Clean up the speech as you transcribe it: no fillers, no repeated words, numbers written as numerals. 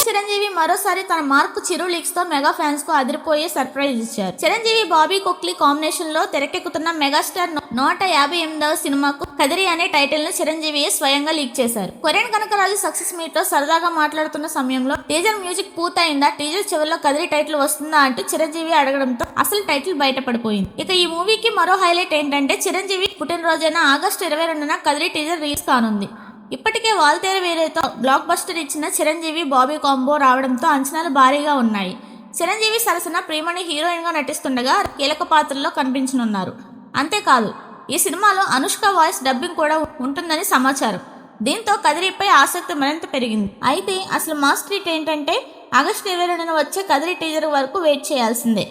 చిరంజీవి మరోసారి తన మార్క్ చిరు లీక్స్ తో మెగా ఫ్యాన్స్ కు అదిరిపోయే సర్ప్రైజ్ ఇచ్చారు. చిరంజీవి బాబీ కొక్లీ కాంబినేషన్ లో తెరకెక్కుతున్న మెగాస్టార్ 158వ సినిమాకు కదిరి అనే టైటిల్ ను చిరంజీవి స్వయంగా లీక్ చేశారు. కొరియన్ కనకరాజు సక్సెస్ మీట్ లో సరదాగా మాట్లాడుతున్న సమయంలో టీజర్ మ్యూజిక్ పూర్తయిందా, టీజర్ చివరిలో కదిరి టైటిల్ వస్తుందా అంటూ చిరంజీవి అడగడంతో అసలు టైటిల్ బయటపడిపోయింది. ఇక ఈ మూవీకి మరో హైలైట్ ఏంటంటే చిరంజీవి పుట్టినరోజైన ఆగస్టు 22న కదిరి టీజర్ రిలీజ్ కానుంది. ఇప్పటికే వాల్తేరు వేరేతో బ్లాక్ బస్టర్ ఇచ్చిన చిరంజీవి బాబీ కాంబో రావడంతో అంచనాలు భారీగా ఉన్నాయి. చిరంజీవి సరసన ప్రియమణి హీరోయిన్ గా నటిస్తుండగా కీలక పాత్రలో కనిపించనున్నారు. అంతేకాదు ఈ సినిమాలో అనుష్క వాయిస్ డబ్బింగ్ కూడా ఉంటుందని సమాచారం. దీంతో కదిరిపై ఆసక్తి మరింత పెరిగింది. అయితే అసలు మాస్ ట్రీట్ ఏంటంటే ఆగస్టు 22న వచ్చే కదిరి టీజర్ వరకు వెయిట్ చేయాల్సిందే.